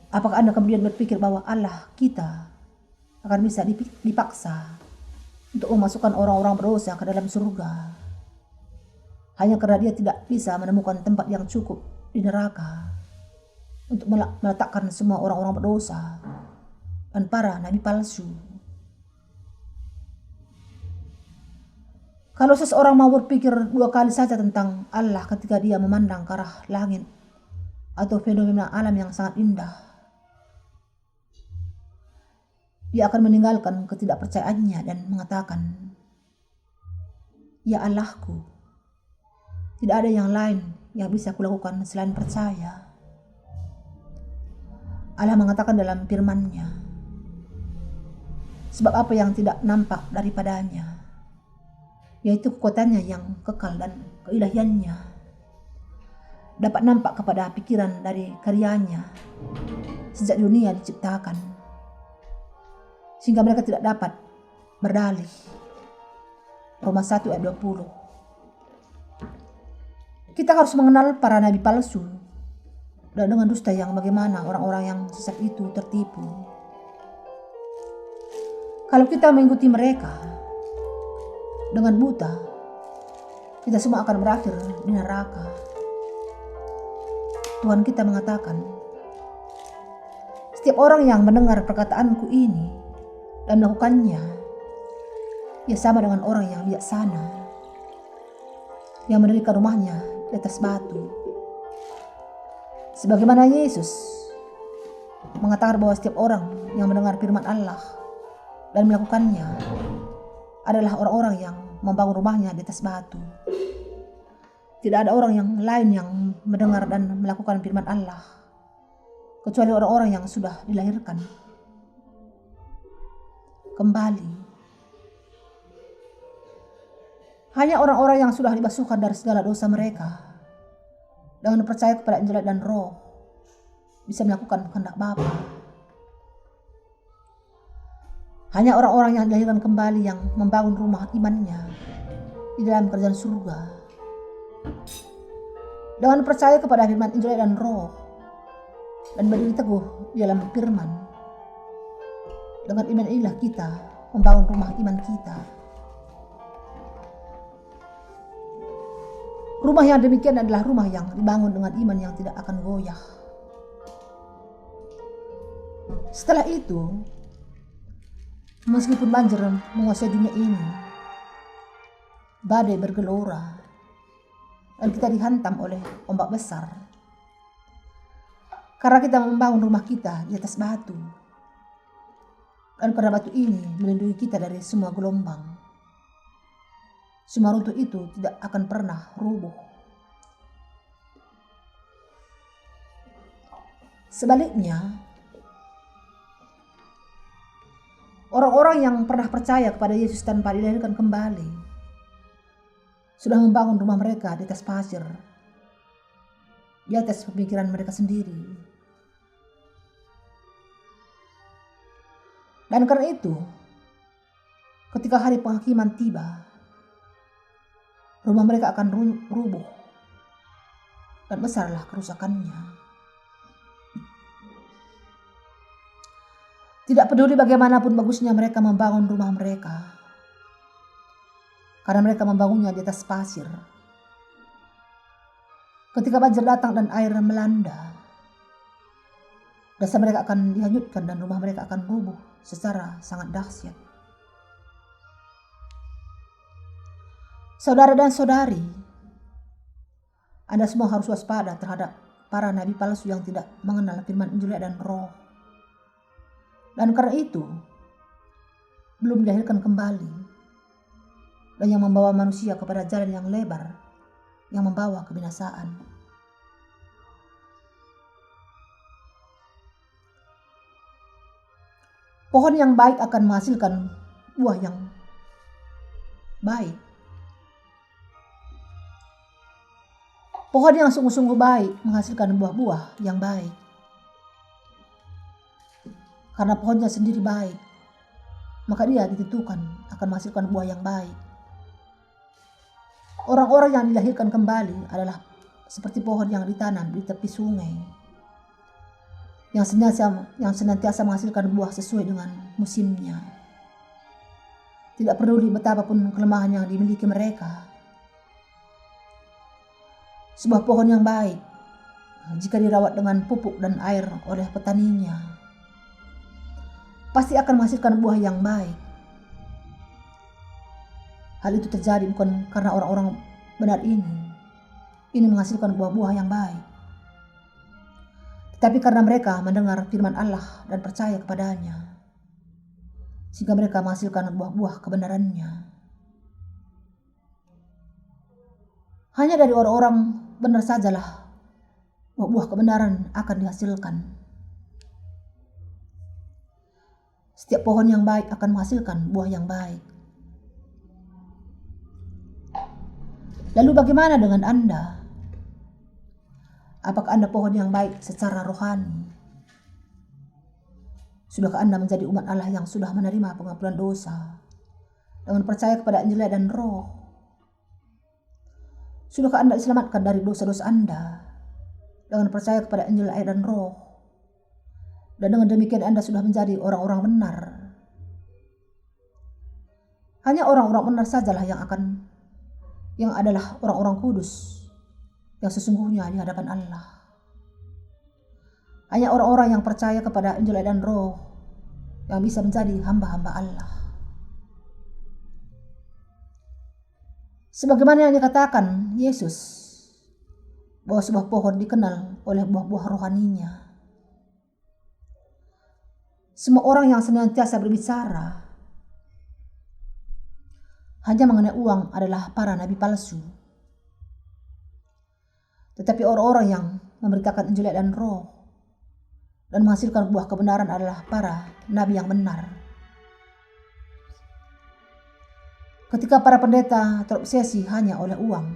Apakah Anda kemudian berpikir bahwa Allah kita akan bisa dipaksa untuk memasukkan orang-orang berdosa ke dalam surga hanya karena Dia tidak bisa menemukan tempat yang cukup di neraka untuk meletakkan semua orang-orang berdosa dan para nabi palsu? Kalau seseorang mau berpikir dua kali saja tentang Allah ketika dia memandang ke arah langit atau fenomena alam yang sangat indah, dia akan meninggalkan ketidakpercayaannya dan mengatakan, "Ya Allahku, tidak ada yang lain yang bisa kulakukan selain percaya." Allah mengatakan dalam firman-Nya, sebab apa yang tidak nampak daripadanya, yaitu kekuatannya yang kekal dan keilahiannya, dapat nampak kepada pikiran dari karyanya sejak dunia diciptakan, sehingga mereka tidak dapat berdalih. Roma 1 ayat 20. Kita harus mengenal para nabi palsu dan dengan dusta yang bagaimana orang-orang yang sesat itu tertipu. Kalau kita mengikuti mereka dengan buta, kita semua akan berakhir di neraka. Tuhan kita mengatakan, setiap orang yang mendengar perkataanku ini dan melakukannya, ia sama dengan orang yang bijaksana, yang mendirikan rumahnya di atas batu. Sebagaimana Yesus mengatakan bahwa setiap orang yang mendengar firman Allah dan melakukannya adalah orang-orang yang membangun rumahnya di atas batu. Tidak ada orang yang lain yang mendengar dan melakukan firman Allah kecuali orang-orang yang sudah dilahirkan kembali. Hanya orang-orang yang sudah dibasuhkan dari segala dosa mereka dengan percaya kepada Injil dan Roh bisa melakukan kehendak Bapa. Hanya orang-orang yang dilahirkan kembali yang membangun rumah imannya di dalam kerajaan surga dengan percaya kepada firman Injil dan Roh dan berdiri teguh di dalam firman. Dengan iman inilah kita membangun rumah iman kita. Rumah yang demikian adalah rumah yang dibangun dengan iman yang tidak akan goyah. Setelah itu, meskipun banjir menguasai dunia ini, badai bergelora, dan kita dihantam oleh ombak besar, karena kita membangun rumah kita di atas batu, dan karena batu ini melindungi kita dari semua gelombang, semua runtuh itu tidak akan pernah rubuh. Sebaliknya, orang-orang yang pernah percaya kepada Yesus tanpa dilahirkan kembali sudah membangun rumah mereka di atas pasir, di atas pemikiran mereka sendiri. Dan karena itu, ketika hari penghakiman tiba, rumah mereka akan rubuh dan besarlah kerusakannya. Tidak peduli bagaimanapun bagusnya mereka membangun rumah mereka, karena mereka membangunnya di atas pasir. Ketika banjir datang dan air melanda, dasar mereka akan dihanyutkan dan rumah mereka akan rubuh secara sangat dahsyat. Saudara dan saudari, Anda semua harus waspada terhadap para nabi palsu yang tidak mengenal firman Injil dan Roh. Dan karena itu, belum dilahirkan kembali, dan yang membawa manusia kepada jalan yang lebar, yang membawa kebinasaan. Pohon yang baik akan menghasilkan buah yang baik. Pohon yang sungguh-sungguh baik menghasilkan buah-buah yang baik. Karena pohonnya sendiri baik, maka dia ditentukan akan menghasilkan buah yang baik. Orang-orang yang dilahirkan kembali adalah seperti pohon yang ditanam di tepi sungai, yang senantiasa menghasilkan buah sesuai dengan musimnya. Tidak peduli betapapun kelemahan yang dimiliki mereka. Sebuah pohon yang baik, jika dirawat dengan pupuk dan air oleh petaninya, pasti akan menghasilkan buah yang baik. Hal itu terjadi bukan karena orang-orang benar ini menghasilkan buah-buah yang baik, tetapi karena mereka mendengar firman Allah dan percaya kepadanya, sehingga mereka menghasilkan buah-buah kebenarannya. Hanya dari orang-orang benar sajalah buah-buah kebenaran akan dihasilkan. Setiap pohon yang baik akan menghasilkan buah yang baik. Lalu bagaimana dengan Anda? Apakah Anda pohon yang baik secara rohani? Sudahkah Anda menjadi umat Allah yang sudah menerima pengampunan dosa dengan percaya kepada Injil dan Roh? Sudahkah Anda diselamatkan dari dosa-dosa Anda dengan percaya kepada Injil, air, dan Roh. Dan dengan demikian Anda sudah menjadi orang-orang benar. Hanya orang-orang benar sajalah yang adalah orang-orang kudus yang sesungguhnya di hadapan Allah. Hanya orang-orang yang percaya kepada Injil, air, dan Roh yang bisa menjadi hamba-hamba Allah. Sebagaimana yang dikatakan Yesus, bahwa sebuah pohon dikenal oleh buah-buah rohaninya. Semua orang yang senantiasa berbicara hanya mengenai uang adalah para nabi palsu. Tetapi orang-orang yang memberitakan Injil dan Roh dan menghasilkan buah kebenaran adalah para nabi yang benar. Ketika para pendeta terobsesi hanya oleh uang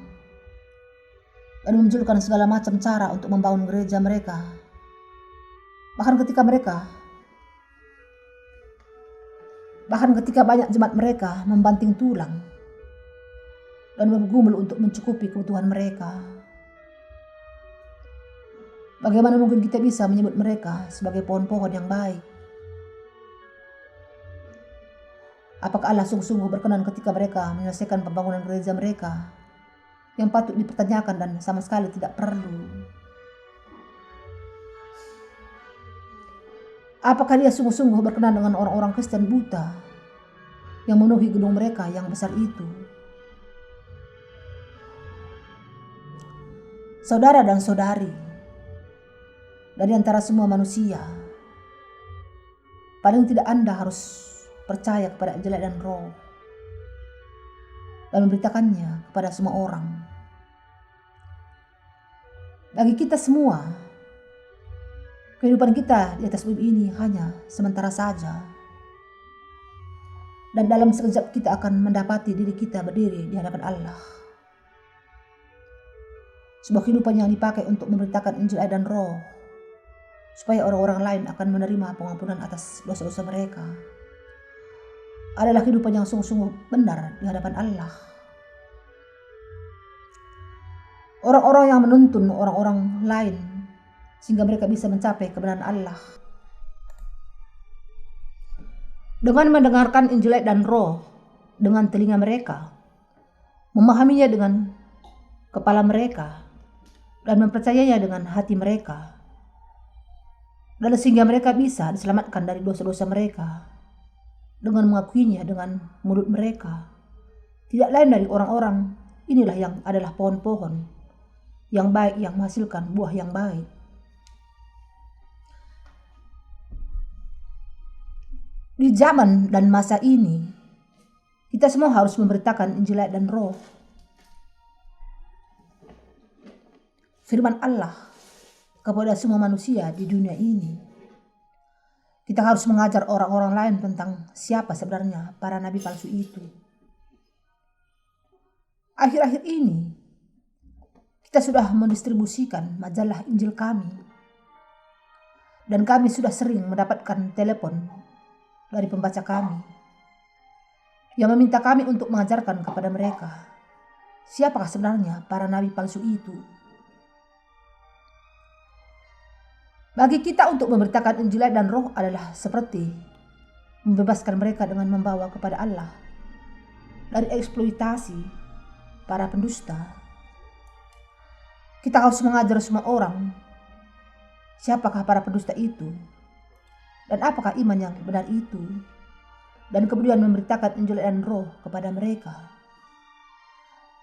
dan memunculkan segala macam cara untuk membangun gereja mereka, bahkan ketika banyak jemaat mereka membanting tulang dan bergumul untuk mencukupi kebutuhan mereka, bagaimana mungkin kita bisa menyebut mereka sebagai pohon-pohon yang baik? Apakah Allah sungguh-sungguh berkenan ketika mereka menyelesaikan pembangunan gereja mereka yang patut dipertanyakan dan sama sekali tidak perlu? Apakah Dia sungguh-sungguh berkenan dengan orang-orang Kristen buta yang memenuhi gedung mereka yang besar itu? Saudara dan saudari, dari antara semua manusia, paling tidak Anda harus percaya kepada Injil dan Roh dan memberitakannya kepada semua orang. Bagi kita semua, kehidupan kita di atas bumi ini hanya sementara saja. Dan dalam sekejap kita akan mendapati diri kita berdiri di hadapan Allah. Sebuah kehidupan yang dipakai untuk memberitakan Injil dan Roh, supaya orang-orang lain akan menerima pengampunan atas dosa-dosa mereka, adalah kehidupan yang sungguh-sungguh benar di hadapan Allah. Orang-orang yang menuntun orang-orang lain sehingga mereka bisa mencapai kebenaran Allah dengan mendengarkan Injil dan Roh dengan telinga mereka, memahaminya dengan kepala mereka, dan mempercayainya dengan hati mereka, dan sehingga mereka bisa diselamatkan dari dosa-dosa mereka dengan mengakuinya dengan mulut mereka. Tidak lain dari orang-orang inilah yang adalah pohon-pohon yang baik yang menghasilkan buah yang baik. Di zaman dan masa ini, kita semua harus memberitakan Injil dan Roh, firman Allah, kepada semua manusia di dunia ini. Kita harus mengajar orang-orang lain tentang siapa sebenarnya para nabi palsu itu. Akhir-akhir ini, kita sudah mendistribusikan majalah Injil kami. Dan kami sudah sering mendapatkan telepon dari pembaca kami yang meminta kami untuk mengajarkan kepada mereka siapakah sebenarnya para nabi palsu itu. Bagi kita untuk memberitakan Injil dan Roh adalah seperti membebaskan mereka dengan membawa kepada Allah dari eksploitasi para pendusta. Kita harus mengajar semua orang siapakah para pendusta itu dan apakah iman yang benar itu, dan kemudian memberitakan Injil dan Roh kepada mereka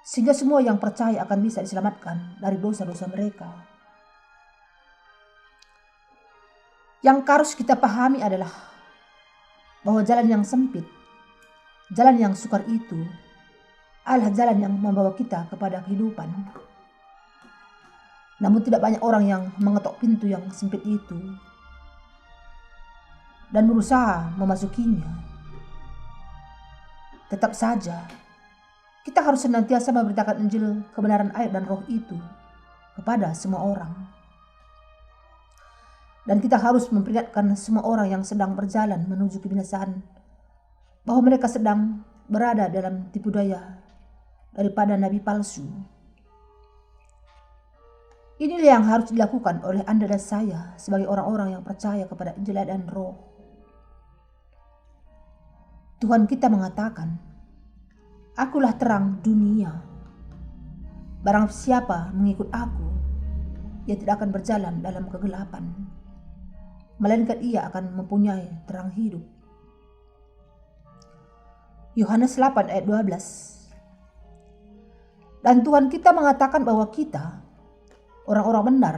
sehingga semua yang percaya akan bisa diselamatkan dari dosa-dosa mereka. Yang harus kita pahami adalah bahwa jalan yang sempit, jalan yang sukar itu adalah jalan yang membawa kita kepada kehidupan. Namun tidak banyak orang yang mengetok pintu yang sempit itu dan berusaha memasukinya. Tetap saja, kita harus senantiasa memberitakan Injil, kebenaran, air, dan Roh itu kepada semua orang. Dan kita harus memperingatkan semua orang yang sedang berjalan menuju kebinasaan bahwa mereka sedang berada dalam tipu daya daripada nabi palsu. Inilah yang harus dilakukan oleh Anda dan saya sebagai orang-orang yang percaya kepada Injil dan Roh. Tuhan kita mengatakan, "Akulah terang dunia. Barang siapa mengikut aku, ia tidak akan berjalan dalam kegelapan, melainkan ia akan mempunyai terang hidup." Yohanes 8 ayat 12. Dan Tuhan kita mengatakan bahwa kita, orang-orang benar,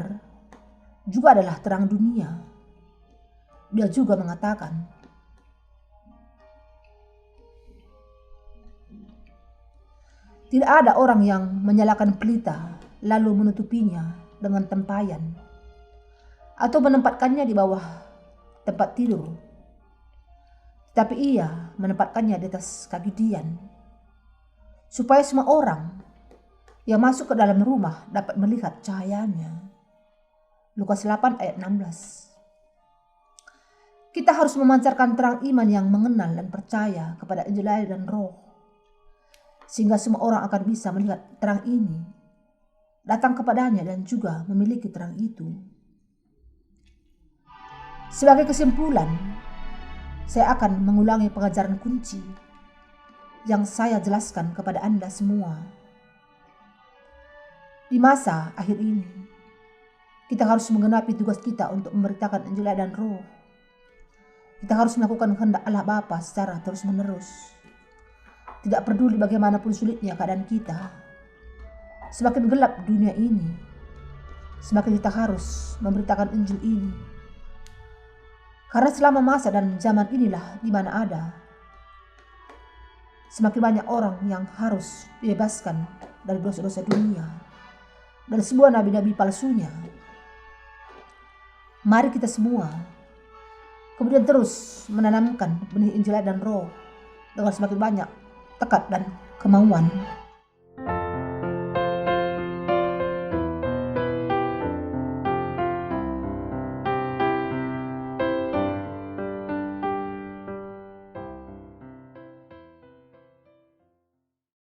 juga adalah terang dunia. Dia juga mengatakan, tidak ada orang yang menyalakan pelita lalu menutupinya dengan tempayan atau menempatkannya di bawah tempat tidur, tetapi ia menempatkannya di atas kagidian, supaya semua orang yang masuk ke dalam rumah dapat melihat cahayanya. Lukas 8 ayat 16. Kita harus memancarkan terang iman yang mengenal dan percaya kepada Injil dan Roh, sehingga semua orang akan bisa melihat terang ini, datang kepadanya dan juga memiliki terang itu. Sebagai kesimpulan, saya akan mengulangi pengajaran kunci yang saya jelaskan kepada Anda semua. Di masa akhir ini, kita harus menggenapi tugas kita untuk memberitakan Injil dan Roh. Kita harus melakukan kehendak Allah Bapa secara terus-menerus. Tidak peduli bagaimanapun sulitnya keadaan kita, semakin gelap dunia ini, semakin kita harus memberitakan Injil ini. Karena selama masa dan zaman inilah di mana ada, semakin banyak orang yang harus dibebaskan dari dosa-dosa dunia, dari sebuah nabi-nabi palsunya. Mari kita semua kemudian terus menanamkan benih Injil dan Roh dengan semakin banyak tekad dan kemauan.